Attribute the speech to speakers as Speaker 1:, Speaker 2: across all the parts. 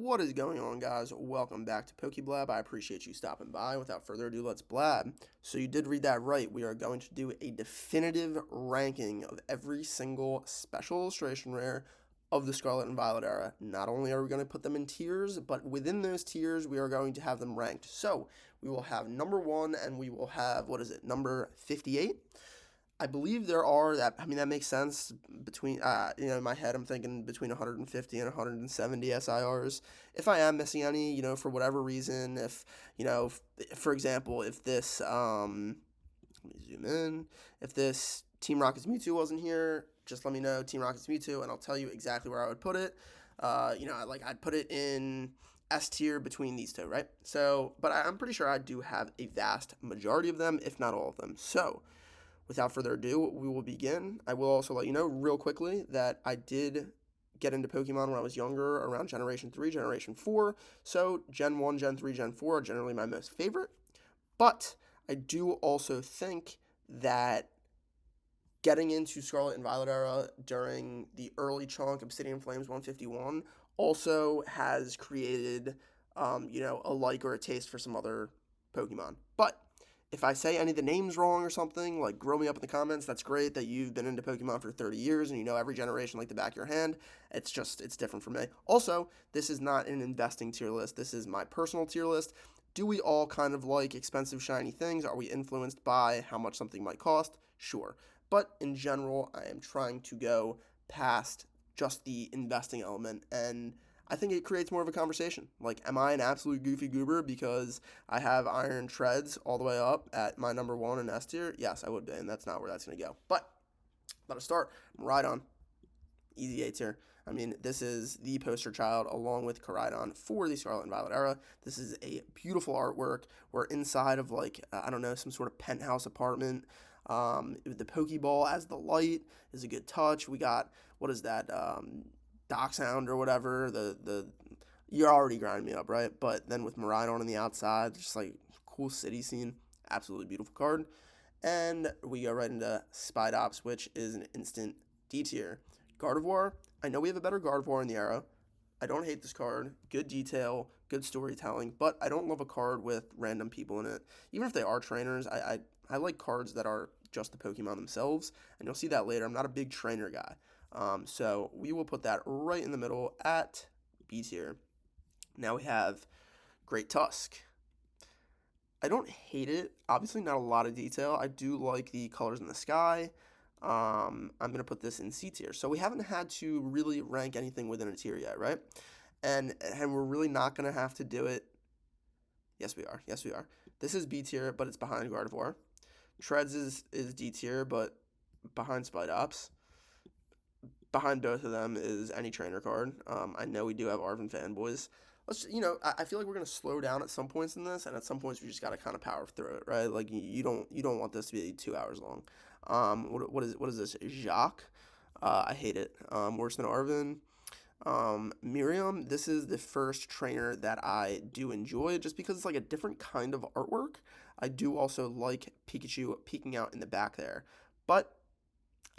Speaker 1: What is going on, guys? Welcome back to Blab. I appreciate you stopping by. Without further ado, let's blab. So you did read that right. We are going to do a definitive ranking of every single special illustration rare of the Scarlet and Violet era. Not only are we going to put them in tiers, but within those tiers, we are going to have them ranked. So we will have number one, and we will have, what is it, number 58? I believe there are that makes sense between in my head I'm thinking between 150 and 170 SIRs. If I am missing any, for whatever reason, if for example, if this let me zoom in, if this Team Rocket's Mewtwo wasn't here, just let me know Team Rocket's Mewtwo and I'll tell you exactly where I would put it. I'd put it in S tier between these two, right? So, but I'm pretty sure I do have a vast majority of them, if not all of them. So, without further ado, we will begin. I will also let you know real quickly that I did get into Pokemon when I was younger, around Generation 3, Generation 4. So Gen 1, Gen 3, Gen 4 are generally my most favorite. But I do also think that getting into Scarlet and Violet era during the early chunk, Obsidian Flames 151, also has created, a like or a taste for some other Pokemon. But if I say any of the names wrong or something, like grow me up in the comments. That's great that you've been into Pokemon for 30 years and you know every generation like the back of your hand. It's different for me. Also, this is not an investing tier list. This is my personal tier list. Do we all kind of like expensive, shiny things? Are we influenced by how much something might cost? Sure. But in general, I am trying to go past just the investing element, and I think it creates more of a conversation. Like, am I an absolute goofy goober because I have iron treads all the way up at my number one in S tier? Yes, I would be, and that's not where that's going to go. But let us start. Rhydon, easy A tier. I mean, this is the poster child along with Koraidon for the Scarlet and Violet era. This is a beautiful artwork. We're inside of, like, I don't know, some sort of penthouse apartment. The Pokeball as the light is a good touch. We got, what is that? Dock Sound or whatever. You're already grinding me up, right? But then with Miraidon on the outside, just like cool city scene, absolutely beautiful card. And we go right into Spidops, which is an instant D tier. Gardevoir, I know we have a better Gardevoir in the era. I don't hate this card. Good detail, good storytelling, but I don't love a card with random people in it. Even if they are trainers, I like cards that are just the Pokemon themselves, and you'll see that later. I'm not a big trainer guy. So we will put that right in the middle at B tier. Now we have Great Tusk. I don't hate it. Obviously, not a lot of detail. I do like the colors in the sky. I'm going to put this in C tier. So we haven't had to really rank anything within a tier yet, right? And we're really not going to have to do it. Yes, we are. Yes, we are. This is B tier, but it's behind Gardevoir. Treads is D tier, but behind Spidops. Behind both of them is any trainer card. I know we do have Arvin fanboys. I feel like we're gonna slow down at some points in this, and at some points we just gotta kind of power through it, right? Like you don't want this to be 2 hours long. What is this? Jacques. I hate it. Worse than Arvin. Miriam, this is the first trainer that I do enjoy just because it's like a different kind of artwork. I do also like Pikachu peeking out in the back there, but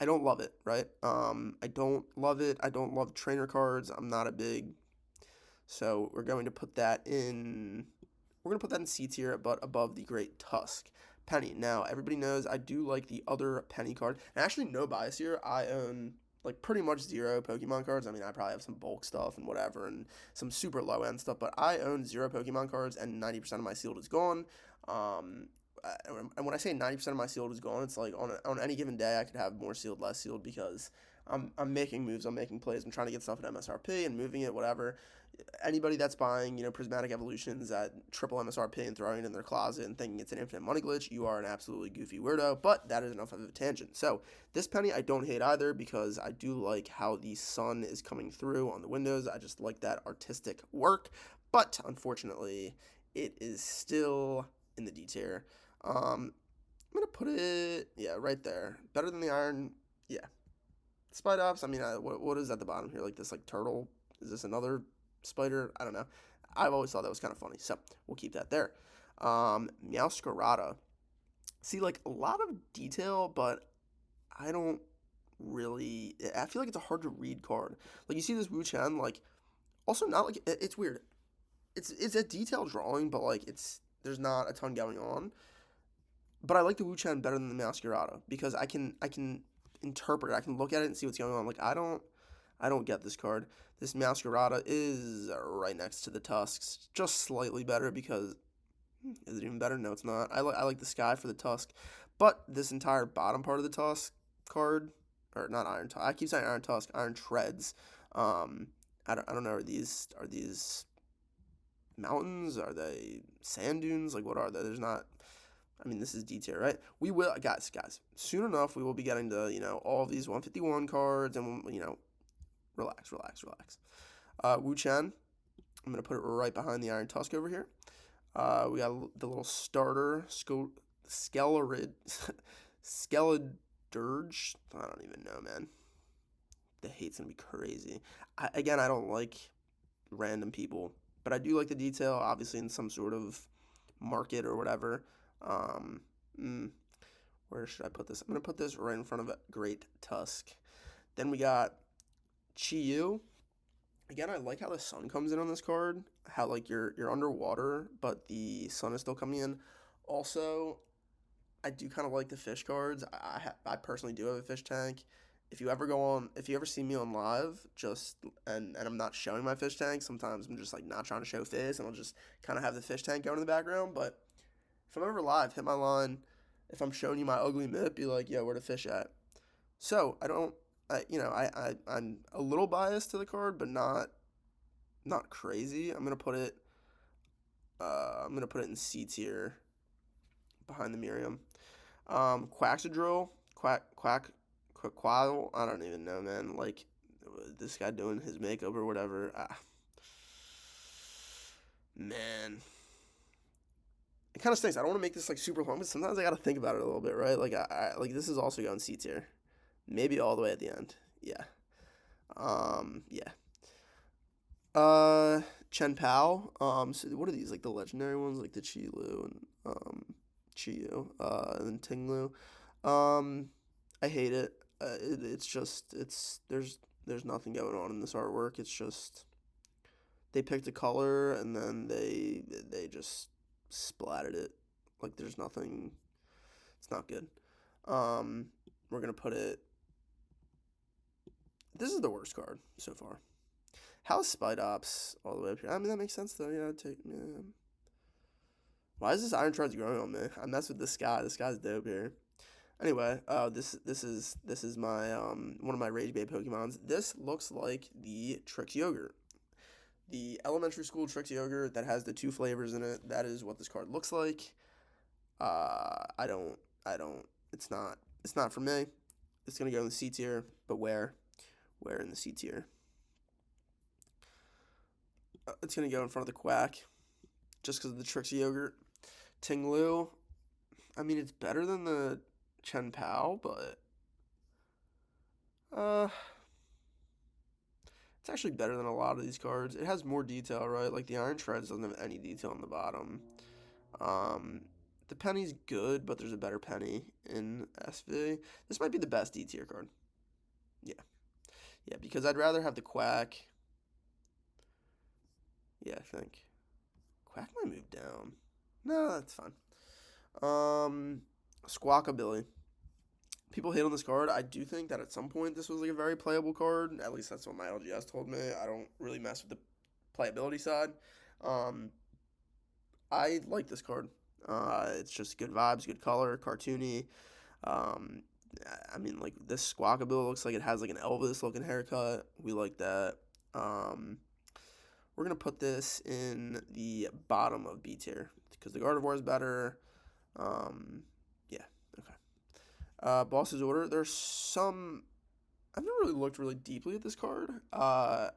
Speaker 1: I don't love it, right? I don't love it. I don't love trainer cards. I'm not a big. So we're going to put that in. We're going to put that in C tier, but above the Great Tusk. Penny. Now, everybody knows I do like the other Penny card. And actually, no bias here. I own like pretty much zero Pokemon cards. I mean, I probably have some bulk stuff and whatever and some super low end stuff, but I own zero Pokemon cards and 90% of my sealed is gone. And when I say 90% of my sealed is gone, it's like on any given day I could have more sealed, less sealed because I'm making moves, I'm making plays, I'm trying to get stuff at MSRP and moving it, whatever. Anybody that's buying, Prismatic Evolutions at triple MSRP and throwing it in their closet and thinking it's an infinite money glitch, you are an absolutely goofy weirdo, but that is enough of a tangent. So, this Penny I don't hate either because I do like how the sun is coming through on the windows. I just like that artistic work, but unfortunately, it is still in the D tier. I'm going to put it, right there. Better than the iron, yeah. Spidops, I mean, what is at the bottom here? Like this, like, turtle? Is this another spider? I don't know. I've always thought that was kind of funny, so we'll keep that there. Meowscarada. See, like, a lot of detail, but I don't really... I feel like it's a hard to read card. Like, you see this Wu Chen, like, Also, not like it's weird. It's a detailed drawing, but like there's not a ton going on. But I like the Wu Chen better than the Masquerada because I can interpret it. I can look at it and see what's going on. Like I don't get this card. This Masquerada is right next to the Tusks, just slightly better because is it even better? No, it's not. I like the Sky for the Tusk, but this entire bottom part of the Tusk card, or not Iron Tusk. I keep saying Iron Tusk, Iron Treads. Um, I don't know. Are these mountains? Are they sand dunes? Like what are they? There's not. I mean, this is D tier, right? We will, guys. Soon enough, we will be getting to all of these 151 cards, and relax. Wu Chen. I'm gonna put it right behind the Iron Tusk over here. We got the little starter, Skelerid, Skeledirge. I don't even know, man. The hate's gonna be crazy. Again, I don't like random people, but I do like the detail, obviously, in some sort of market or whatever. Um, mm, where should I put this? I'm gonna put this right in front of a Great Tusk. Then we got Chiyu. Again, I like how the sun comes in on this card. How like you're underwater, but the sun is still coming in. Also, I do kind of like the fish cards. I personally do have a fish tank. If you ever see me on live, just and I'm not showing my fish tank, sometimes I'm just like not trying to show face, and I'll just kind of have the fish tank going in the background. But if I'm ever live, hit my line. If I'm showing you my ugly mitt, be like, yo, where the fish at? So I don't, I'm a little biased to the card, but not crazy. I'm gonna put it in C tier behind the Miriam. Quaxadrill, Quackle. I don't even know, man. Like this guy doing his makeup or whatever. Man, it kind of stinks. I don't want to make this like super long, but sometimes I gotta think about it a little bit, right? Like like this is also going C tier, maybe all the way at the end. Yeah. Yeah. Chen Pao. So what are these? Like the legendary ones, like the Chi-Lu and Chiyu, and then Ting-Lu. I hate it. It's just there's nothing going on in this artwork. It's just they picked a color and then they just splatted it. Like there's nothing. It's not good. Um, we're gonna put it. This is the worst card so far. How's Spite Ops all the way up here? I mean, that makes sense though. Yeah, yeah. Why is this Iron Treads growing on me? I mess with this guy. This guy's dope here. Anyway, this is my one of my Rage Bait Pokemons. This looks like the Trix Yogurt, the elementary school Trix Yogurt that has the two flavors in it. That is what this card looks like. I don't. It's not for me. It's gonna go in the C tier, but where in the C tier? It's gonna go in front of the Quack, just because of the Trix Yogurt. Ting-Lu, I mean, it's better than the Chen Pao, but uh, it's actually better than a lot of these cards. It has more detail, right? Like the Iron Treads doesn't have any detail on the bottom. Um, the Penny's good, but there's a better Penny in SV. This might be the best D tier card. Yeah, yeah, because I'd rather have the Quack. Yeah, I think Quack might move down. No, that's fine. Squawkabilly. People hate on this card. I do think that at some point this was like a very playable card. At least that's what my LGS told me. I don't really mess with the playability side. Um, I like this card. It's just good vibes, good color, cartoony. Um, I mean, like this Squawkabilly looks like it has like an Elvis looking haircut. We like that. Um, we're gonna put this in the bottom of B tier because the Gardevoir is better. Yeah, okay. Boss's Order. There's some. I've never really looked really deeply at this card. I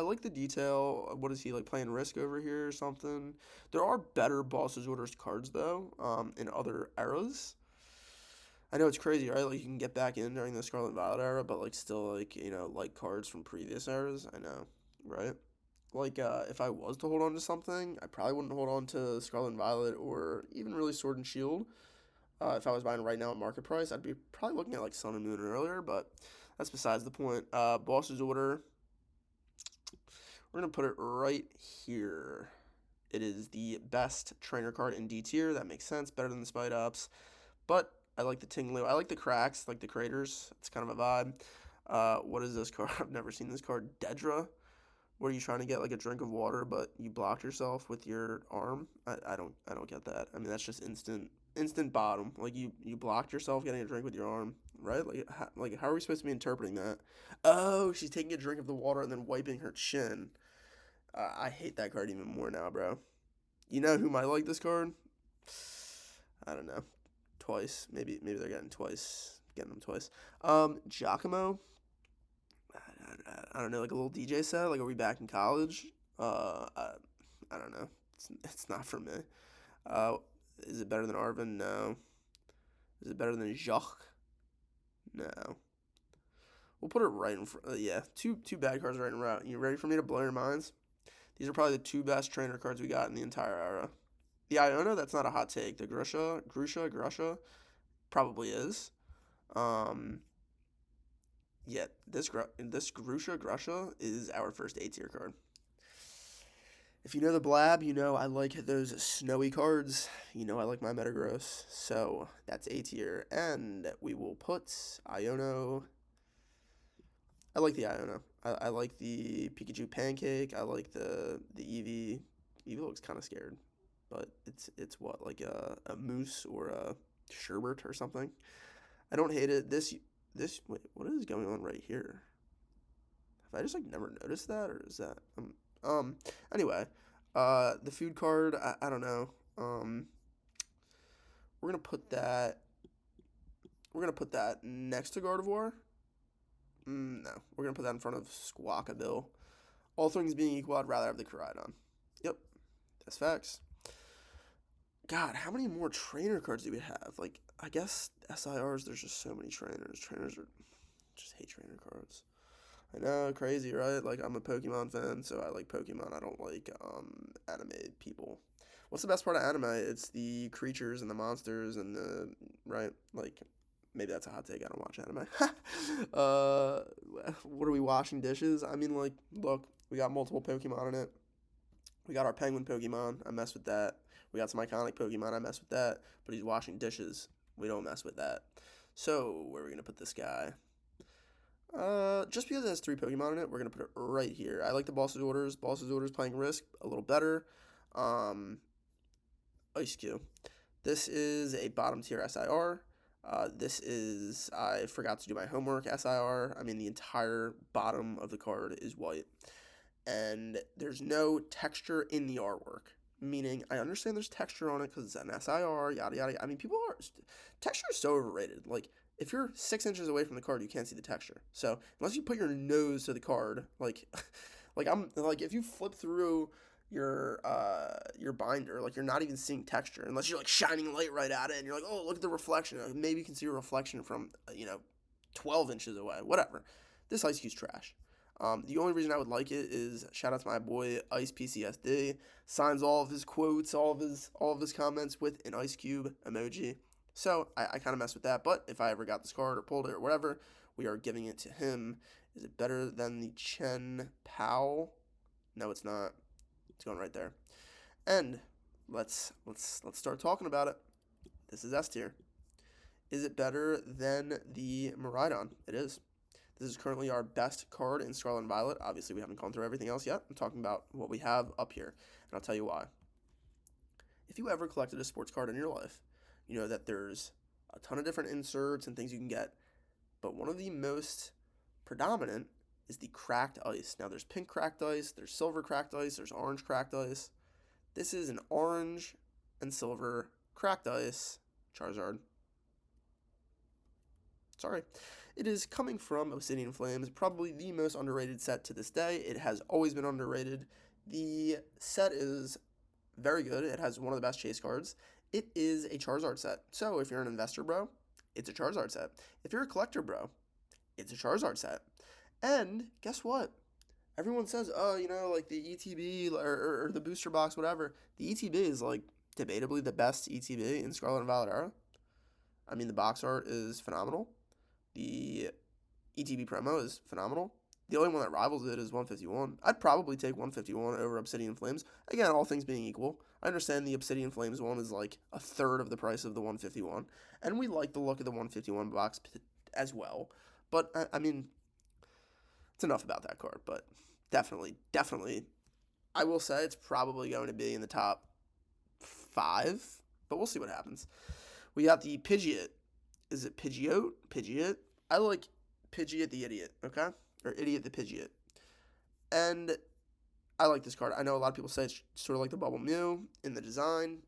Speaker 1: like the detail. What is he like playing Risk over here or something? There are better Boss's Orders cards though. In other eras. I know it's crazy, right? Like you can get back in during the Scarlet and Violet era, but like still like like cards from previous eras. I know, right? Like if I was to hold on to something, I probably wouldn't hold on to Scarlet and Violet or even really Sword and Shield. If I was buying right now at market price, I'd be probably looking at like Sun and Moon earlier, but that's besides the point. Boss's Order. We're going to put it right here. It is the best trainer card in D tier. That makes sense. Better than the Spite Ups. But I like the Tinglu. I like the cracks, like the craters. It's kind of a vibe. What is this card? I've never seen this card. Dedra. What are you trying to get, like a drink of water, but you blocked yourself with your arm? I don't get that. I mean, that's just instant bottom. Like you blocked yourself getting a drink with your arm, right? Like how are we supposed to be interpreting that? Oh, she's taking a drink of the water and then wiping her chin. I hate that card even more now, bro. You know who might like this card? I don't know. Twice. Maybe they're getting twice. Getting them twice. Giacomo. I don't know, like a little DJ set. Like, are we back in college? I don't know. It's not for me. Uh, is it better than Arvin? No. Is it better than Jacques? No. We'll put it right in front. Yeah, two bad cards right in a row. You ready for me to blow your minds? These are probably the two best trainer cards we got in the entire era. The Iona, that's not a hot take. The Grusha, probably is. Yeah, this Grusha is our first A tier card. If you know the Blab, you know I like those snowy cards. You know I like my Metagross. So that's A tier. And we will put Iono. I like the Iono. I like the Pikachu Pancake. I like the Eevee. Eevee looks kind of scared. But it's what, like a moose or a sherbet or something. I don't hate it. Wait, what is going on right here? Have I just like never noticed that, or is that anyway, the food card, I don't know. We're gonna put that next to Gardevoir. No, we're gonna put that in front of Squawkabill. All things being equal, I'd rather have the Koraidon. Yep, that's facts. God, how many more trainer cards do we have? Like, I guess SIRs, there's just so many trainers. Trainers are just hate trainer cards. I know, crazy, right? Like, I'm a Pokemon fan, so I like Pokemon. I don't like anime people. What's the best part of anime? It's the creatures and the monsters and the right. Like, maybe that's a hot take. I don't watch anime. What are we washing dishes? I mean, like, look, we got multiple Pokemon in it. We got our penguin Pokemon. I mess with that. We got some iconic Pokemon. I mess with that. But he's washing dishes. We don't mess with that. So, where are we going to put this guy? Just because it has 3 Pokemon in it, we're going to put it right here. I like the Boss's Orders. Boss's Orders playing Risk a little better. Ice Cube. This is a bottom tier SIR. This is, I forgot to do my homework SIR. I mean, the entire bottom of the card is white. And there's no texture in the artwork. Meaning, I understand there's texture on it because it's an SIR, yada yada. I mean, texture is so overrated. Like, if you're 6 inches away from the card, you can't see the texture. So, unless you put your nose to the card, like, if you flip through your binder, like, you're not even seeing texture unless you're like shining light right at it and you're like, oh, look at the reflection. Maybe you can see a reflection from 12 inches away. Whatever. This Ice Cube's trash. The only reason I would like it is shout out to my boy Ice PCSD. Signs all of his quotes, all of his comments with an Ice Cube emoji. So I kind of mess with that. But if I ever got this card or pulled it or whatever, we are giving it to him. Is it better than the Chen Pao? No, it's not. It's going right there. And let's start talking about it. This is S tier. Is it better than the Miraidon? It is. This is currently our best card in Scarlet and Violet. Obviously, we haven't gone through everything else yet. I'm talking about what we have up here, and I'll tell you why. If you ever collected a sports card in your life, you know that there's a ton of different inserts and things you can get, but one of the most predominant is the cracked ice. Now, there's pink cracked ice, there's silver cracked ice, there's orange cracked ice. This is an orange and silver cracked ice Charizard. Sorry. It is coming from Obsidian Flames, probably the most underrated set to this day. It has always been underrated. The set is very good. It has one of the best chase cards. It is a Charizard set. So if you're an investor, bro, it's a Charizard set. If you're a collector, bro, it's a Charizard set. And guess what? Everyone says, oh, like the ETB or the booster box, whatever. The ETB is like debatably the best ETB in Scarlet and Violet era. I mean, the box art is phenomenal. The ETB promo is phenomenal. The only one that rivals it is 151. I'd probably take 151 over Obsidian Flames. Again, all things being equal. I understand the Obsidian Flames one is like a third of the price of the 151, and we like the look of the 151 box as well. But, I mean, it's enough about that card. But definitely, I will say it's probably going to be in the top 5, but we'll see what happens. We got the Pidgeot. Is it Pidgeot? Pidgeot? I like Pidgeot the Idiot, okay? Or Idiot the Pidgeot. And I like this card. I know a lot of people say it's sort of like the Bubble Mew in the design.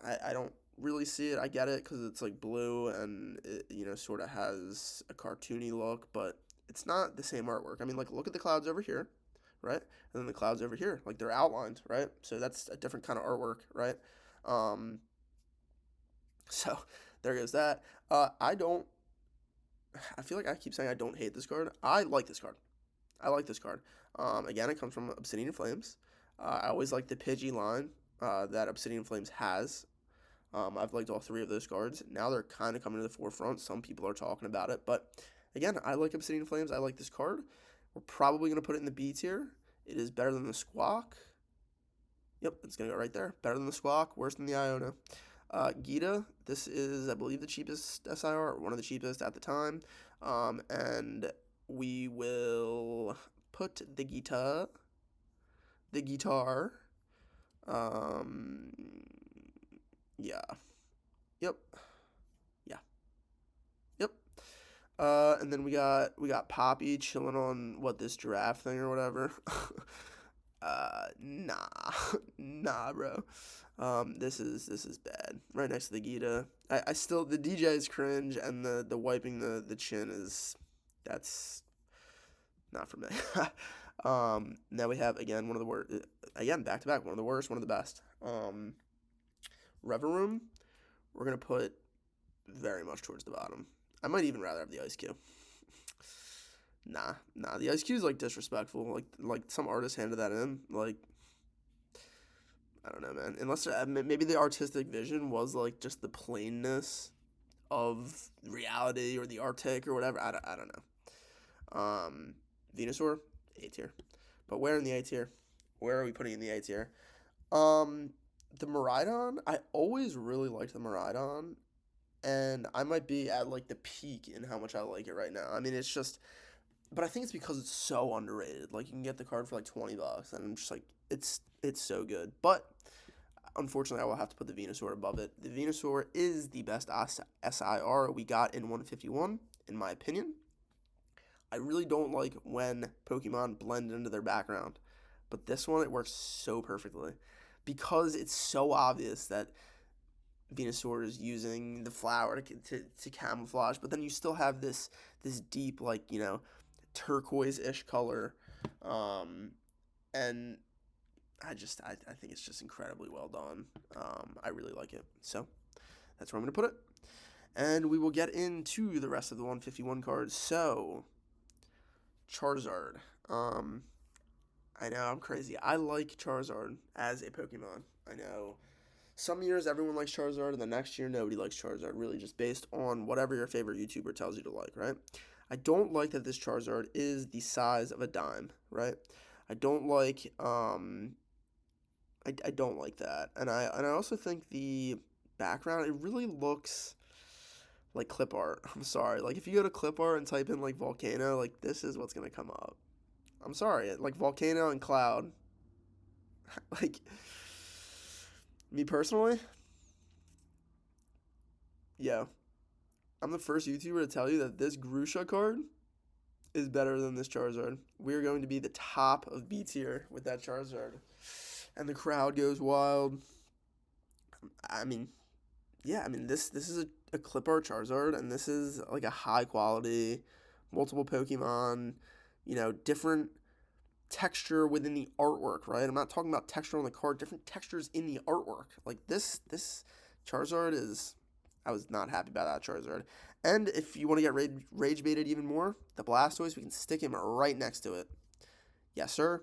Speaker 1: I don't really see it. I get it because it's like blue and it, sort of has a cartoony look, but it's not the same artwork. I mean, like, look at the clouds over here, right? And then the clouds over here. Like, they're outlined, right? So that's a different kind of artwork, right? So there goes that. I feel like I keep saying I don't hate this card. I like this card. Again, it comes from Obsidian Flames. I always like the Pidgey line that Obsidian Flames has. I've liked all 3 of those cards. Now they're kind of coming to the forefront. Some people are talking about it. But, again, I like Obsidian Flames. I like this card. We're probably going to put it in the B tier. It is better than the Squawk. Yep, it's going to go right there. Better than the Squawk. Worse than the Iona. Gita, this is, I believe, the cheapest SIR, or one of the cheapest at the time. And we will put the guitar, yeah, yep, yeah, yep. And then we got Poppy chilling on this giraffe thing or whatever. Nah, bro. This is bad. Right next to the Gita. I still, the DJ is cringe, and the wiping the chin that's not for me. Now we have, again, one of the worst, again, back to back, one of the worst, one of the best. Reverum, we're going to put very much towards the bottom. I might even rather have the Ice Cube. Nah, the Ice Cube is, like, disrespectful. Like some artist handed that in. Like, I don't know, man. Unless maybe the artistic vision was, like, just the plainness of reality or the art take or whatever. I don't know. Venusaur, A tier. But where in the A tier? Where are we putting in the A tier? The Miraidon, I always really liked the Miraidon, and I might be at, like, the peak in how much I like it right now. I mean, it's just, but I think it's because it's so underrated. Like, you can get the card for, like, $20, and I'm just like, it's so good. But unfortunately, I will have to put the Venusaur above it. The Venusaur is the best SIR we got in 151, in my opinion. I really don't like when Pokemon blend into their background, but this one, it works so perfectly because it's so obvious that Venusaur is using the flower to camouflage, but then you still have this deep, like, turquoise-ish color, and I think it's just incredibly well done. I really like it, so that's where I'm going to put it, and we will get into the rest of the 151 cards. So Charizard. I know, I'm crazy. I like Charizard as a Pokemon. I know some years everyone likes Charizard, and the next year nobody likes Charizard, really just based on whatever your favorite YouTuber tells you to like, right? I don't like that this Charizard is the size of a dime, right? I don't like, I don't like that. And I also think the background, it really looks like clip art. I'm sorry. Like, if you go to clip art and type in, like, volcano, like, this is what's going to come up. I'm sorry. Like, volcano and cloud. Like, me personally, yeah, I'm the first YouTuber to tell you that this Grusha card is better than this Charizard. We're going to be the top of B tier with that Charizard. And the crowd goes wild. I mean, yeah, this is a clip art Charizard, and this is like a high quality, multiple Pokemon, different texture within the artwork, right? I'm not talking about texture on the card, different textures in the artwork. Like this Charizard is, I was not happy about that Charizard. And if you want to get rage baited even more, the Blastoise, we can stick him right next to it. Yes, sir.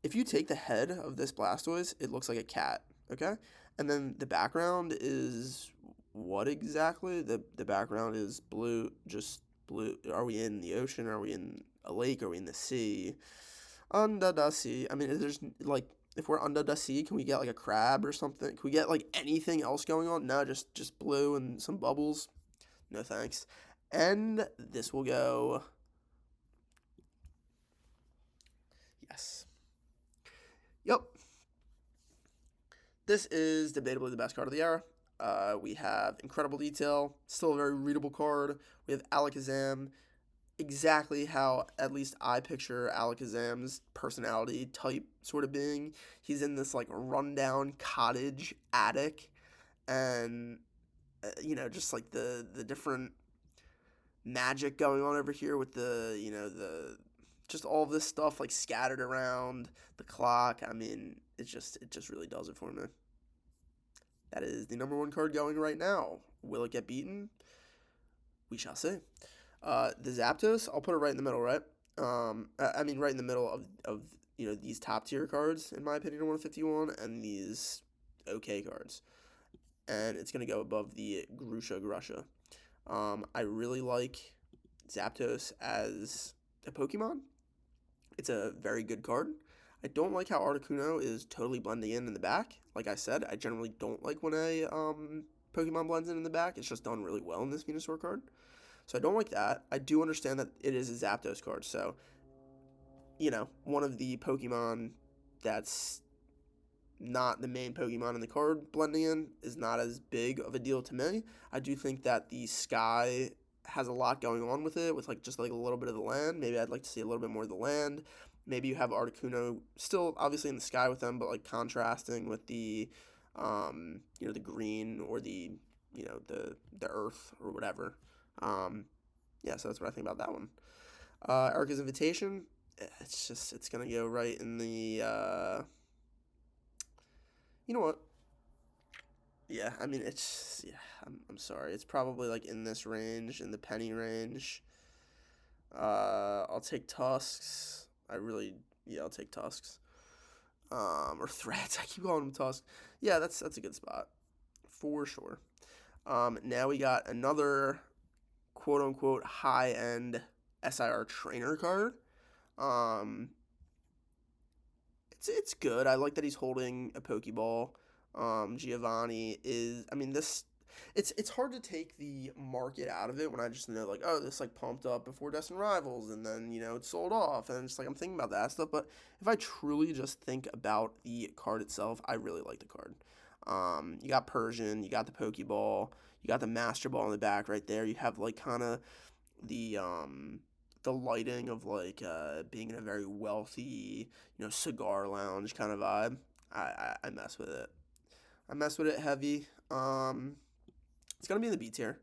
Speaker 1: If you take the head of this Blastoise, it looks like a cat, okay? And then the background is what exactly? The background is blue, just blue. Are we in the ocean? Are we in a lake? Are we in the sea? Under the sea. I mean, there's like, if we're under the sea, can we get like a crab or something? Can we get like anything else going on? No, just blue and some bubbles. No thanks. And this will go. Yes. Yep. This is debatably the best card of the era. We have incredible detail, still a very readable card. We have Alakazam, exactly how at least I picture Alakazam's personality type sort of being. He's in this like rundown cottage attic, and just like the different magic going on over here with the just all this stuff like scattered around the clock. I mean, it just really does it for me. That is the number one card going right now. Will it get beaten? We shall see. The Zapdos, I'll put it right in the middle, right? I mean, right in the middle of these top tier cards, in my opinion, 151, and these okay cards. And it's going to go above the Grusha. I really like Zapdos as a Pokemon. It's a very good card. I don't like how Articuno is totally blending in the back. Like I said, I generally don't like when a Pokemon blends in the back. It's just done really well in this Venusaur card. So I don't like that. I do understand that it is a Zapdos card. So, one of the Pokemon that's not the main Pokemon in the card blending in is not as big of a deal to me. I do think that the Sky has a lot going on with it, with just a little bit of the land. Maybe I'd like to see a little bit more of the land. Maybe you have Articuno still obviously in the sky with them, but contrasting with the the green, or the the earth or whatever. Yeah, so that's what I think about that one. Erica's Invitation, it's gonna go right in the you know what? Yeah, I mean, I'm sorry. It's probably in this range, in the penny range. I'll take Tusks. I'll take Tusks. Or Threats. I keep calling them Tusks. Yeah, that's a good spot for sure. Now we got another quote unquote high end SIR trainer card. It's good. I like that he's holding a Pokeball. Giovanni is. I mean, this. It's hard to take the market out of it when I just know this pumped up before Destined Rivals, and then it's sold off, and it's I'm thinking about that stuff. But if I truly just think about the card itself, I really like the card. You got Persian, you got the Pokeball, you got the Master Ball in the back right there. You have kind of the lighting of being in a very wealthy cigar lounge kind of vibe. I mess with it. I mess with it heavy. It's gonna be in the B tier.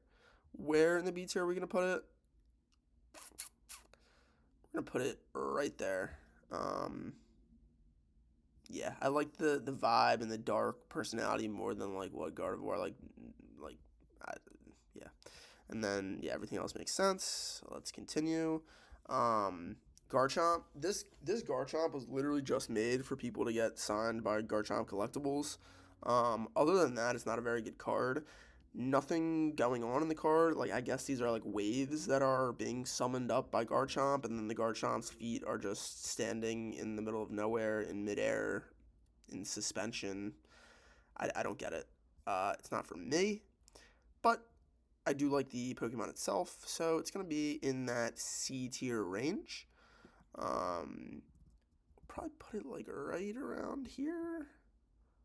Speaker 1: Where in the B tier are we gonna put it? We're gonna put it right there. Yeah, I like the vibe and the dark personality more than what Gardevoir yeah. And then everything else makes sense. Let's continue. Garchomp. This Garchomp was literally just made for people to get signed by Garchomp Collectibles. Other than that, it's not a very good card. Nothing going on in the card. I guess these are waves that are being summoned up by Garchomp, and then the Garchomp's feet are just standing in the middle of nowhere in midair in suspension. I don't get it. It's not for me, but I do like the Pokemon itself, so it's going to be in that C tier range. Probably put it right around here.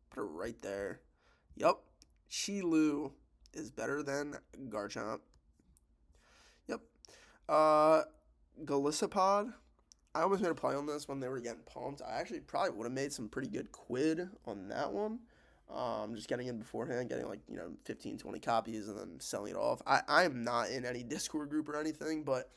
Speaker 1: Put it right there. Yup. Shilu is better than Garchomp. Yep. Golisopod. I almost made a play on this when they were getting pumped. I actually probably would have made some pretty good quid on that one. Just getting in beforehand, getting 15, 20 copies and then selling it off. I am not in any Discord group or anything, but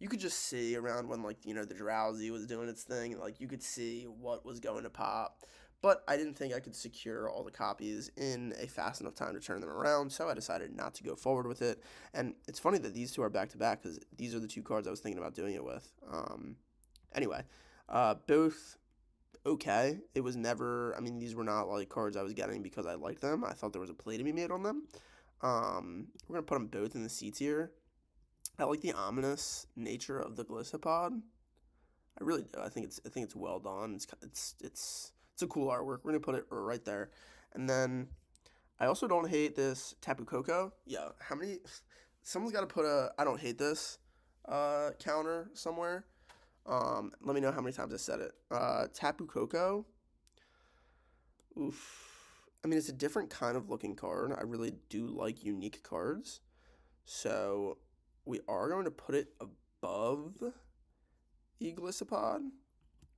Speaker 1: you could just see around when the Drowsy was doing its thing, you could see what was going to pop. But I didn't think I could secure all the copies in a fast enough time to turn them around, so I decided not to go forward with it. And it's funny that these two are back-to-back, because these are the two cards I was thinking about doing it with. Anyway, both okay. It was never, these were not cards I was getting because I liked them. I thought there was a play to be made on them. We're going to put them both in the C tier. I like the ominous nature of the Golisopod. I really do. I think it's well done. It's a cool artwork. We're gonna put it right there. And then I also don't hate this Tapu Koko. Yeah, how many? Someone's got to put a I don't hate this counter somewhere. Let me know how many times I said it. Tapu Koko. Oof. I mean, it's a different kind of looking card. I really do like unique cards. So we are going to put it above Eglisopod. I'm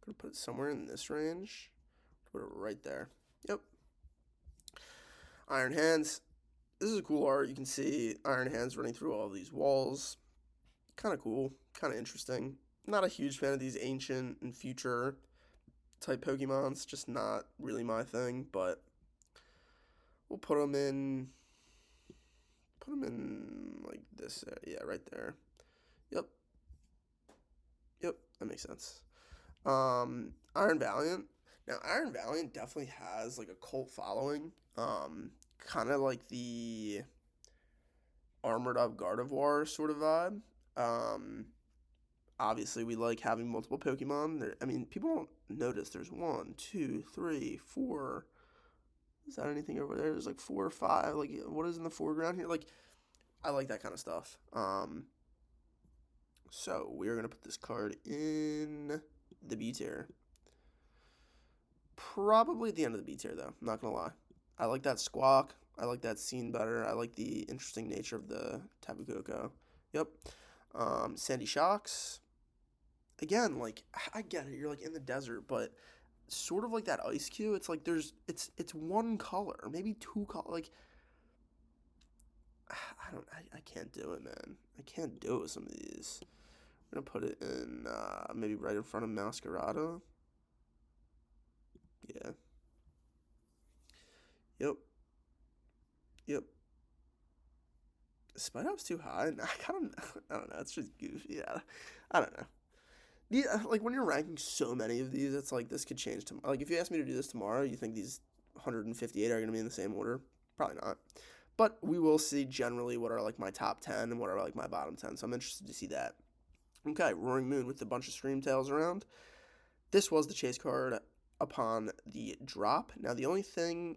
Speaker 1: going to put it somewhere in this range. Put it right there. Yep. Iron Hands. This is a cool art. You can see Iron Hands running through all these walls. Kind of cool. Kind of interesting. Not a huge fan of these ancient and future type Pokemons. Just not really my thing, but we'll put them in like this. Yeah, right there. Yep. Yep, that makes sense. Iron Valiant. Now, Iron Valiant definitely has like a cult following. Kind of like the Armored Up Gardevoir sort of vibe. Obviously, we like having multiple Pokemon. I mean, people don't notice. There's 1, 2, 3, 4. Is that anything over there? There's like 4 or 5. Like, what is in the foreground here? Like, I like that kind of stuff. So we are gonna put this card in the B tier. Probably at the end of the B tier, though. I'm not gonna lie. I like that squawk. I like that scene better. I like the interesting nature of the Tapu Koko. Yep. Sandy Shocks. Again, like I get it. You're like in the desert, but sort of like that Ice Cube. It's like it's one color, maybe 2 color. Like I can't do it, man. I can't do it with some of these. I'm gonna put it in maybe right in front of Masquerada. Yeah. Yep. Yep. Spite Up's too high. I don't know. It's just goofy. Yeah. I don't know. Like when you're ranking so many of these, it's like this could change tomorrow. Like if you ask me to do this tomorrow, you think these 158 are going to be in the same order? Probably not. But we will see generally what are like my top 10 and what are like my bottom 10. So I'm interested to see that. Okay, Roaring Moon with a bunch of Scream Tails around. This was the chase card upon the drop. Now the only thing,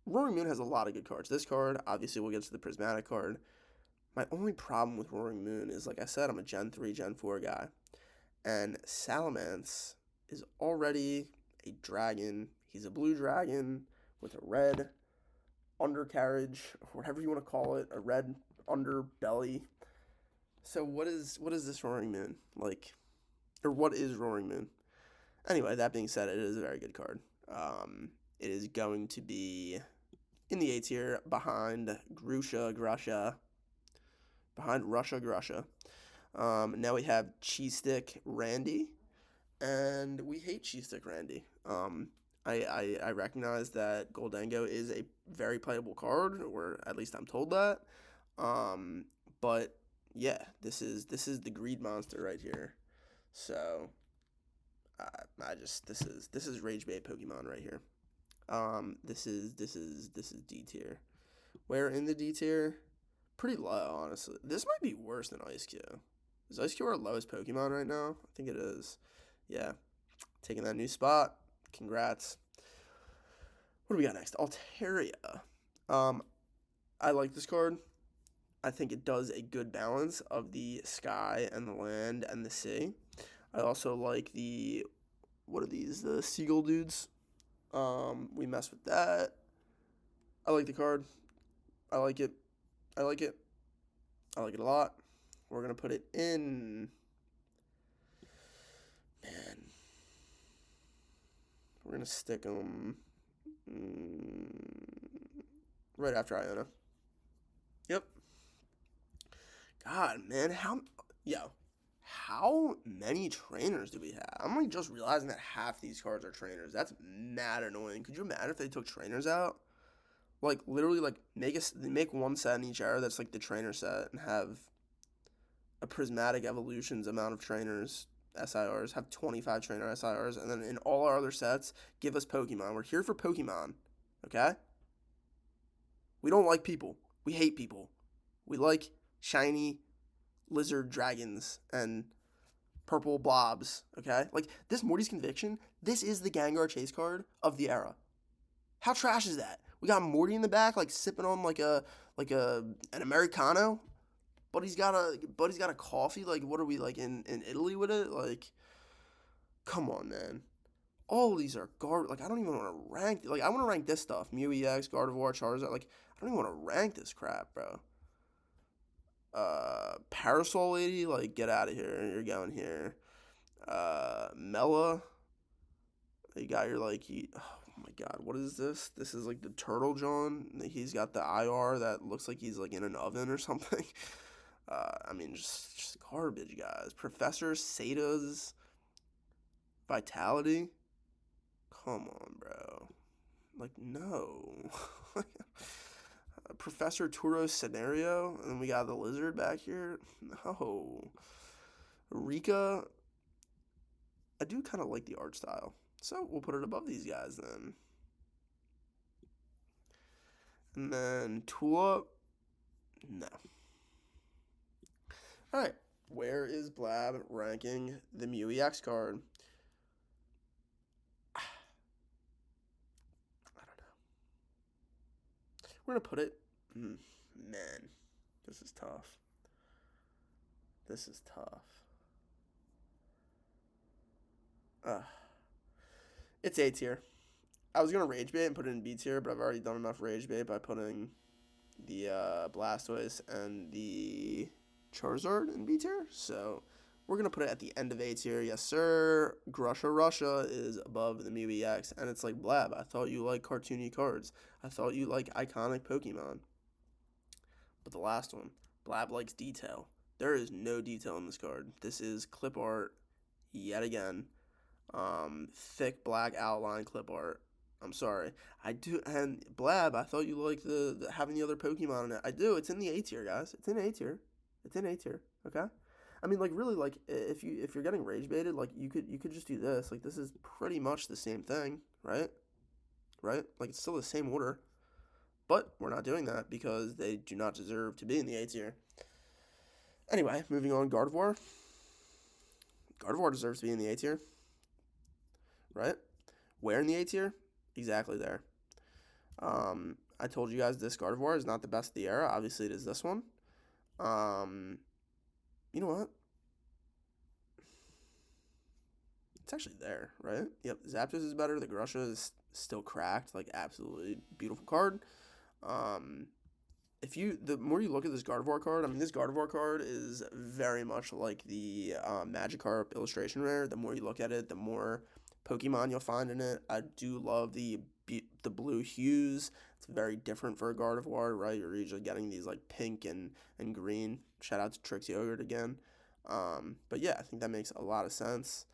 Speaker 1: Roaring Moon has a lot of good cards. This card, obviously we'll get to the Prismatic card. My only problem with Roaring Moon is, like I said, I'm a Gen 3, Gen 4 guy. And Salamence is already a dragon. He's a blue dragon with a red undercarriage, or whatever you want to call it, a red underbelly. So what is this Roaring Moon? Like, or what is Roaring Moon? Anyway, that being said, it is a very good card. It is going to be in the A tier behind Grusha. Behind Grusha. Now we have Cheese Stick Randy, and we hate Cheese Stick Randy. I recognize that Goldango is a very playable card, or at least I'm told that. But yeah, this is the greed monster right here. So this is rage bait Pokemon right here. This is D tier. Where in the D tier? Pretty low, honestly. This might be worse than Ice Cube. Is Ice Cube our lowest Pokemon right now? I think it is. Yeah. Taking that new spot. Congrats. What do we got next? Altaria. I like this card. I think it does a good balance of the sky and the land and the sea. I also like the, what are these? The seagull dudes. We mess with that. I like the card. I like it. I like it a lot. We're going to put it in. Man. We're going to stick them right after Iona. Yep. God, man. How many trainers do we have? I'm like just realizing that half these cards are trainers. That's mad annoying. Could you imagine if they took trainers out? Like literally, like make one set in each era that's like the trainer set, and have a Prismatic Evolutions amount of trainers SIRs, have 25 trainer SIRs, and then in all our other sets, give us Pokemon. We're here for Pokemon, okay? We don't like people. We hate people. We like shiny lizard dragons and purple blobs, okay? Like, this Morty's Conviction, this is the Gengar chase card of the era. How trash is that? We got Morty in the back, like, sipping on, like, an Americano, but he's got a coffee, like, what are we, like, in Italy with it? Like, come on, man. All of these are like, I don't even want to rank, like, I want to rank this stuff, Mew EX, Gardevoir, Charizard, like, I don't even want to rank this crap, bro. Parasol Lady, like, get out of here, you're going here. Mela, you got your, like, oh my god, what is this? This is, like, the Turtle John, he's got the IR that looks like he's, like, in an oven or something. I mean, just garbage, guys. Professor Sada's Vitality. Come on, bro. Like, no. Professor Turo's Scenario. And then we got the lizard back here. No. Rika. I do kind of like the art style. So we'll put it above these guys then. And then Tulip. No. Alright. Where is Blab ranking the Mew EX card? We're going to put it, man, this is tough. This is tough. It's A tier. I was going to rage bait and put it in B tier, but I've already done enough rage bait by putting the Blastoise and the Charizard in B tier. So we're going to put it at the end of A tier. Yes, sir. Grusha Russia is above the Mew EX. And it's like, Blab, I thought you liked cartoony cards. I thought you liked iconic Pokemon. But the last one, Blab likes detail. There is no detail in this card. This is clip art yet again. Thick black outline clip art. I'm sorry. I do, and Blab, I thought you liked the having the other Pokemon in it. I do. It's in the A tier, guys. It's in A tier. It's in A tier. Okay? I mean, like, really, like, if you're getting rage baited, like, you could just do this. Like, this is pretty much the same thing, right? Right? Like, it's still the same order. But we're not doing that because they do not deserve to be in the A tier. Anyway, moving on, Gardevoir. Gardevoir deserves to be in the A tier. Right? Where in the A tier? Exactly there. I told you guys this Gardevoir is not the best of the era. Obviously, it is this one. You know what? It's actually there, right? Yep, Zapdos is better. The Grusha is still cracked. Like, absolutely beautiful card. The more you look at this Gardevoir card, I mean, this Gardevoir card is very much like the Magikarp illustration rare. The more you look at it, the more Pokemon you'll find in it. I do love the blue hues. It's very different for a Gardevoir, right? You're usually getting these, like, pink and green. Shout out to Trix Yogurt again. But yeah, I think that makes a lot of sense.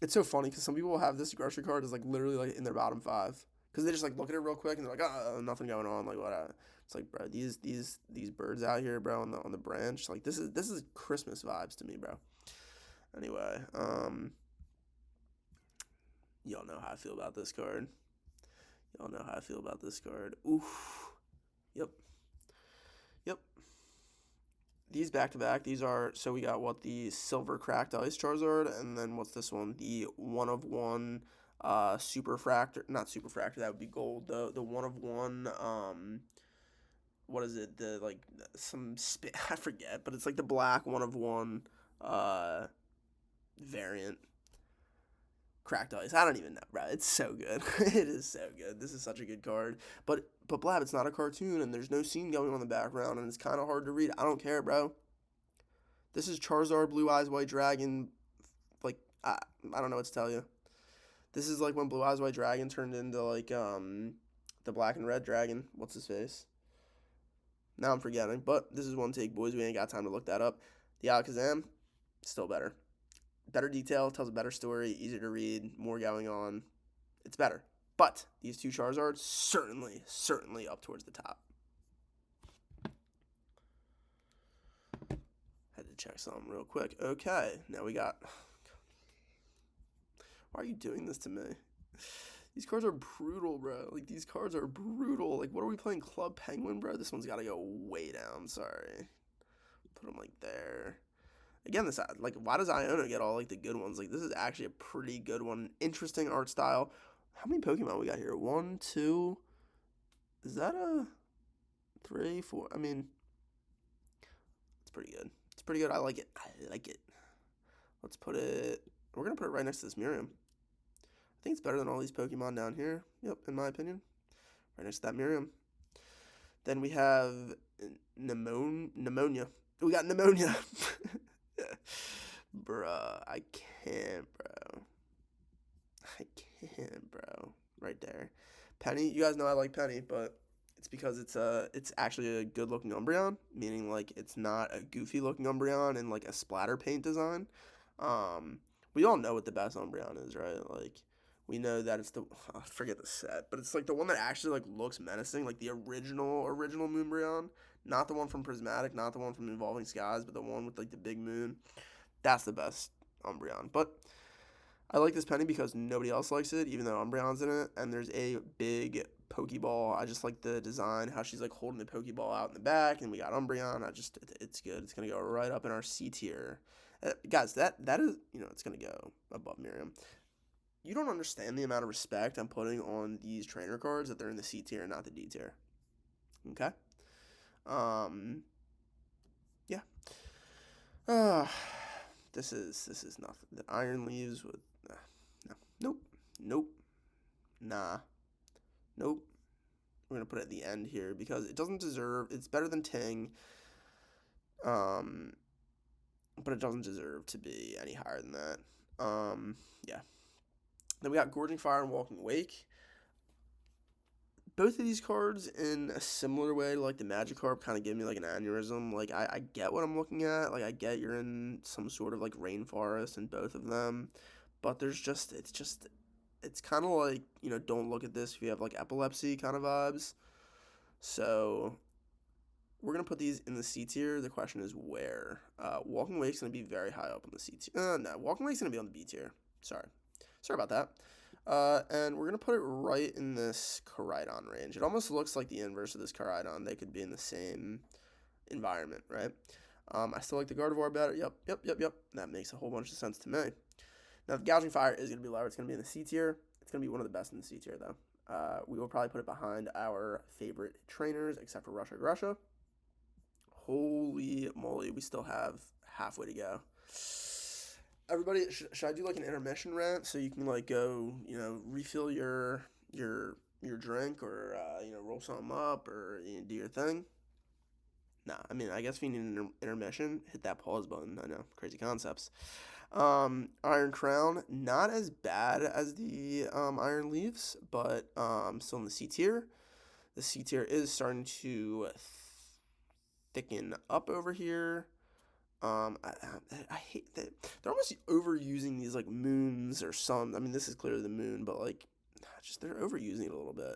Speaker 1: It's so funny because some people will have this grocery card as, like, literally, like, in their bottom 5. Because they just, like, look at it real quick and they're like, oh, nothing going on, like, what? It's like, bro, these birds out here, bro, on the branch, like, this is Christmas vibes to me, bro. Anyway, y'all know how I feel about this card. Oof. Yep. These back-to-back, these are, so we got the Silver Cracked Ice Charizard, and then what's this one? The 1-of-1 Superfractor, not Superfractor, that would be gold. The 1-of-1, what is it? The, like, I forget, but it's like the black 1-of-1 variant. Cracked Ice. I don't even know, bro. It's so good. It is so good. This is such a good card. But Blab, it's not a cartoon, and there's no scene going on in the background, and it's kind of hard to read. I don't care, bro. This is Charizard, Blue Eyes White Dragon. Like, I don't know what to tell you. This is like when Blue Eyes White Dragon turned into, like, the Black and Red Dragon. What's his face? Now I'm forgetting. But this is one take, boys. We ain't got time to look that up. The Alakazam, still better. Better detail, tells a better story, easier to read, more going on. It's better. But these two Charizards, certainly up towards the top. Had to check something real quick. Okay, now we got... Why are you doing this to me? These cards are brutal, bro. Like, these cards are brutal. Like, what are we playing? Club Penguin, bro? This one's got to go way down. Sorry. Put them, like, there. Again, this, like, why does Iona get all, like, the good ones? Like, this is actually a pretty good one. Interesting art style. How many Pokemon we got here? 1, 2. Is that a 3, 4? I mean, it's pretty good. It's pretty good. I like it. I like it. Let's put it. We're gonna put it right next to this Miriam. I think it's better than all these Pokemon down here. Yep, in my opinion. Right next to that Miriam. Then we have pneumonia. We got pneumonia. Bruh, I can't, bro. I can't, bro. Right there. Penny, you guys know I like Penny, but it's because it's actually a good looking Umbreon, meaning like it's not a goofy looking Umbreon and like a splatter paint design. We all know what the best Umbreon is, right? Like we know that it's the I forget the set, but it's like the one that actually like looks menacing, like the original Moonbreon, not the one from Prismatic, not the one from Evolving Skies, but the one with like the big moon. That's the best Umbreon. But I like this penny because nobody else likes it, even though Umbreon's in it, and there's a big Pokeball. I just like the design, how she's like holding the Pokeball out in the back, and we got Umbreon. It's good. It's gonna go right up in our C tier. Guys, that is, it's gonna go above Miriam. You don't understand the amount of respect I'm putting on these trainer cards that they're in the C tier and not the D tier. Okay? Yeah. This is nothing. The Iron Leaves with no. Nope. Nah. Nope. We're gonna put it at the end here because it doesn't deserve. It's better than Ting. But it doesn't deserve to be any higher than that. Yeah. Then we got Gorging Fire and Walking Wake. Both of these cards, in a similar way to like the Magikarp, kind of give me like an aneurysm. Like I get what I'm looking at. Like I get you're in some sort of like rainforest in both of them, but it's kind of like, don't look at this if you have like epilepsy kind of vibes. So we're gonna put these in the C tier. The question is where. Walking Wake's gonna be very high up on the C tier. No, Walking Wake's gonna be on the B tier. Sorry about that. And we're going to put it right in this Koraidon range. It almost looks like the inverse of this Koraidon. They could be in the same environment, right? I still like the Gardevoir better. Yep. That makes a whole bunch of sense to me. Now, the Gouging Fire is going to be lower. It's going to be in the C tier. It's going to be one of the best in the C tier, though. We will probably put it behind our favorite trainers, except for Russia. Holy moly, we still have halfway to go. Everybody, should I do like an intermission rant so you can like go, refill your drink or roll something up or do your thing? Nah, I mean, I guess if you need an intermission, hit that pause button. I know, crazy concepts. Iron Crown, not as bad as the Iron Leaves, but still in the C tier. The C tier is starting to thicken up over here. I hate that they're almost overusing these like moons or suns. I mean, this is clearly the moon, but like, they're overusing it a little bit.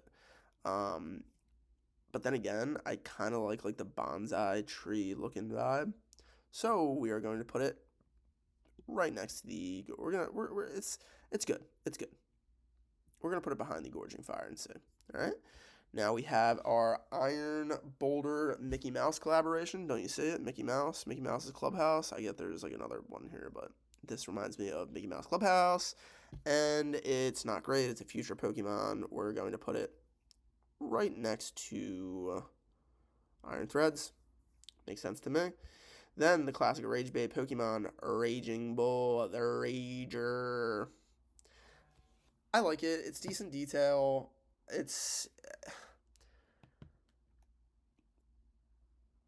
Speaker 1: But then again, I kind of like the bonsai tree looking vibe. So we are going to put it right next to the. It's good. It's good. We're gonna put it behind the Gorging Fire and see. All right. Now we have our Iron Boulder Mickey Mouse collaboration. Don't you see it? Mickey Mouse's Clubhouse. I get there's like another one here, but this reminds me of Mickey Mouse Clubhouse. And it's not great. It's a future Pokemon. We're going to put it right next to Iron Threads. Makes sense to me. Then the classic Rage Bait Pokemon, Raging Bull, the Rager. I like it. It's decent detail.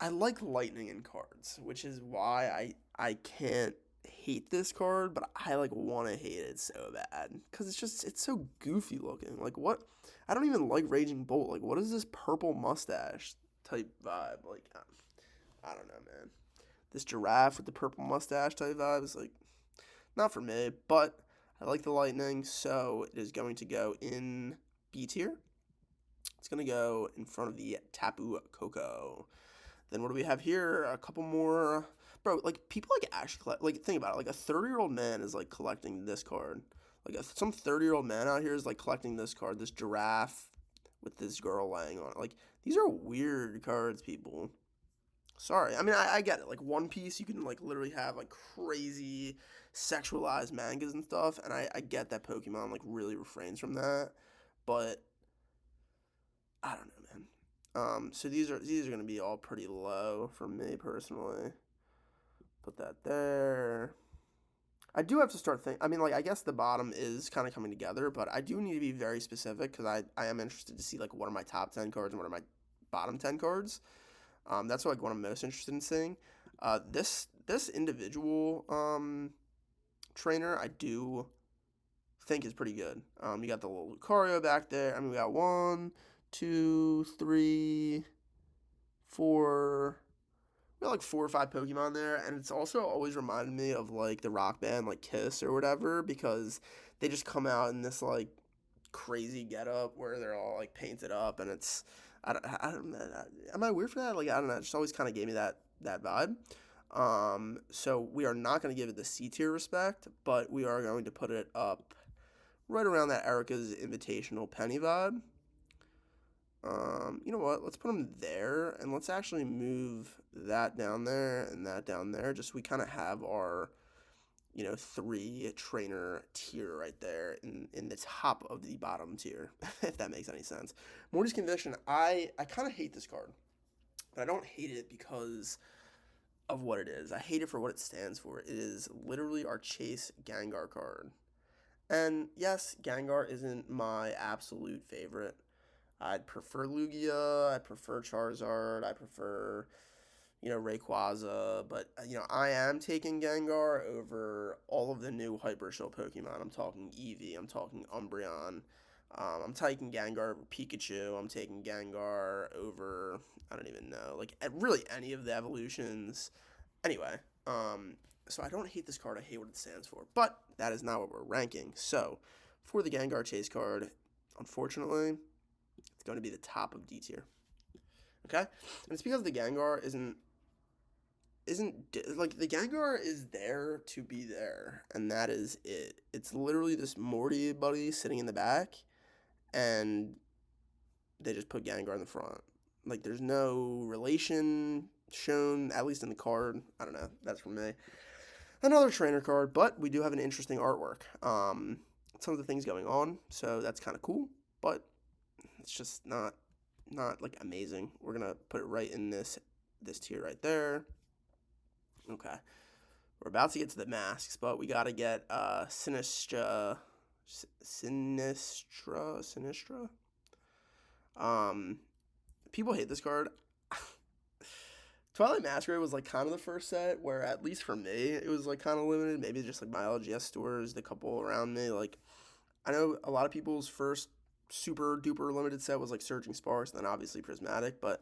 Speaker 1: I like lightning in cards, which is why I can't hate this card, but I like want to hate it so bad because it's so goofy looking. Like what? I don't even like Raging Bolt. Like what is this purple mustache type vibe? Like I don't know, man. This giraffe with the purple mustache type vibe is like not for me, but I like the lightning, so it is going to go in B tier. It's going to go in front of the Tapu Koko. Then what do we have here? A couple more. Bro, like, people, like, actually collect. Like, think about it. Like, a 30-year-old man is, like, collecting this card. Like, some 30-year-old man out here is, like, collecting this card. This giraffe with this girl laying on it. Like, these are weird cards, people. Sorry. I mean, I get it. Like One Piece, you can like literally have like crazy sexualized mangas and stuff, and I get that Pokemon like really refrains from that, but I don't know, man. So these are gonna be all pretty low for me personally. Put that there. I do have to start think. I mean, like I guess the bottom is kind of coming together, but I do need to be very specific because I am interested to see like what are my top 10 cards and what are my bottom 10 cards. That's like what I'm most interested in seeing. This individual trainer I do think is pretty good. You got the little Lucario back there. I mean, we got one, two, three, four. We got like 4 or 5 Pokemon there, and it's also always reminded me of like the rock band, like Kiss or whatever, because they just come out in this like crazy getup where they're all like painted up, and it's I don't am I weird for that? Like I don't know. It just always kind of gave me that vibe. So we are not going to give it the C tier respect, but we are going to put it up right around that Erica's Invitational Penny vibe. You know what? Let's put them there, and let's actually move that down there and that down there. Just so we kind of have our 3 trainer tier right there in the top of the bottom tier, if that makes any sense. Morty's Conviction, I kind of hate this card, but I don't hate it because of what it is. I hate it for what it stands for. It is literally our Chase Gengar card. And yes, Gengar isn't my absolute favorite. I'd prefer Lugia, I prefer Charizard, I prefer Rayquaza, but I am taking Gengar over all of the new Hyper Show Pokemon. I'm talking Eevee, I'm talking Umbreon. I'm taking Gengar over Pikachu. I'm taking Gengar over I don't even know, like really any of the evolutions. Anyway, so I don't hate this card. I hate what it stands for, but that is not what we're ranking. So for the Gengar Chase card, unfortunately, it's going to be the top of D tier. Okay, and it's because the Gengar isn't like the Gengar is there to be there, and that is it. It's literally this Morty buddy sitting in the back, and they just put Gengar in the front. Like there's no relation shown, at least in the card. I don't know. That's from me. Another trainer card, but we do have an interesting artwork. Some of the things going on, so that's kind of cool, but it's just not like amazing. We're gonna put it right in this tier right there. Okay. We're about to get to the masks, but we gotta get Sinistra. Sinistra. Um, People hate this card. Twilight Masquerade was like kind of the first set where, at least for me, it was like kind of limited. Maybe just like my LGS stores, the couple around me. Like, I know a lot of people's first super duper limited set was like Surging Sparks, and then obviously Prismatic, but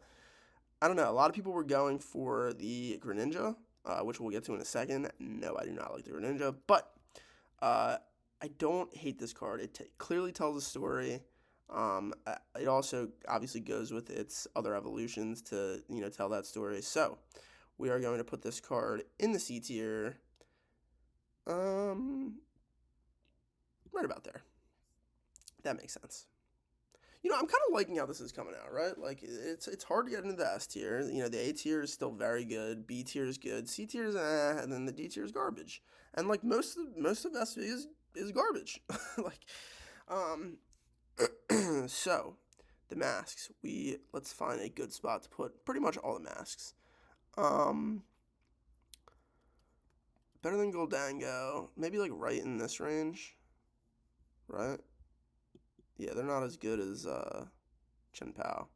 Speaker 1: I don't know. A lot of people were going for the Greninja, which we'll get to in a second. No, I do not like the Greninja, but I don't hate this card. It clearly tells a story. It also obviously goes with its other evolutions to tell that story. So we are going to put this card in the C tier, right about there. That makes sense. I'm kind of liking how this is coming out, right? Like it's hard to get into the S tier. The A tier is still very good. B tier is good. C tier is and then the D tier is garbage. And like most of SV is garbage. Like, so the masks. Let's find a good spot to put pretty much all the masks. Better than Goldango. Maybe like right in this range, right? Yeah, they're not as good as Chen Pao.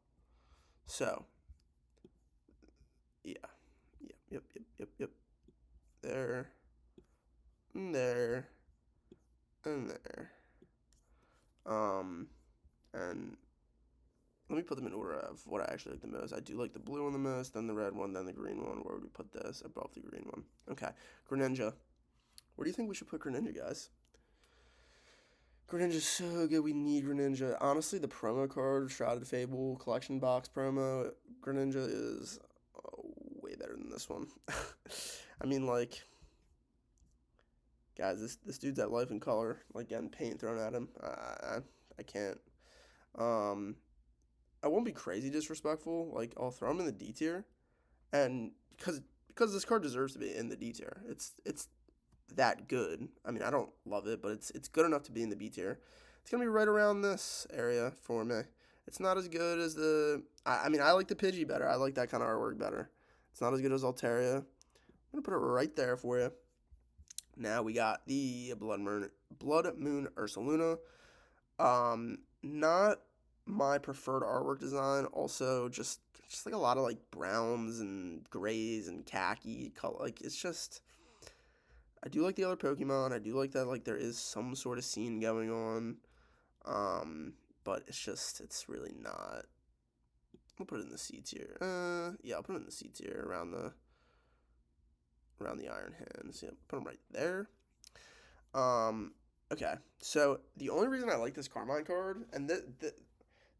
Speaker 1: So, yeah. Yep. There, and there, and there. And let me put them in order of what I actually like the most. I do like the blue one the most, then the red one, then the green one. Where would we put this? Above the green one. Okay, Greninja. Where do you think we should put Greninja, guys? Greninja's so good. We need Greninja. Honestly, the promo card, Shrouded Fable collection box promo, Greninja is way better than this one. I mean, like, guys, this dude's at Life in Color, like getting paint thrown at him. I can't. I won't be crazy disrespectful. Like, I'll throw him in the D tier, and because this card deserves to be in the D tier. It's that good. I mean, I don't love it, but it's good enough to be in the B tier. It's gonna be right around this area for me. It's not as good as the. I mean, I like the Pidgey better. I like that kind of artwork better. It's not as good as Altaria. I'm gonna put it right there for you. Now we got the Blood Moon Ursaluna. Not my preferred artwork design. Also, just like a lot of like browns and grays and khaki color. Like it's just. I do like the other Pokemon. I do like that like there is some sort of scene going on. But it's really not. I'll put it in the C tier. Yeah, I'll put it in the C tier around the Iron Hands. Yeah, put them right there. Okay. So the only reason I like this Carmine card, and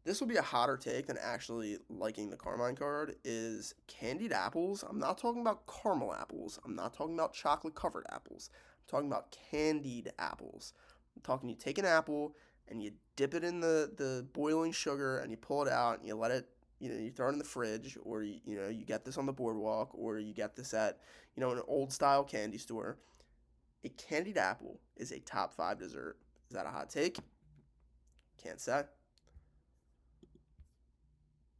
Speaker 1: this will be a hotter take than actually liking the Carmine card, is candied apples. I'm not talking about caramel apples. I'm not talking about chocolate covered apples. I'm talking about candied apples. I'm talking you take an apple and you dip it in the boiling sugar and you pull it out and you let it, you throw it in the fridge, or you get this on the boardwalk, or you get this at, an old style candy store. A candied apple is a top 5 dessert. Is that a hot take? Can't say.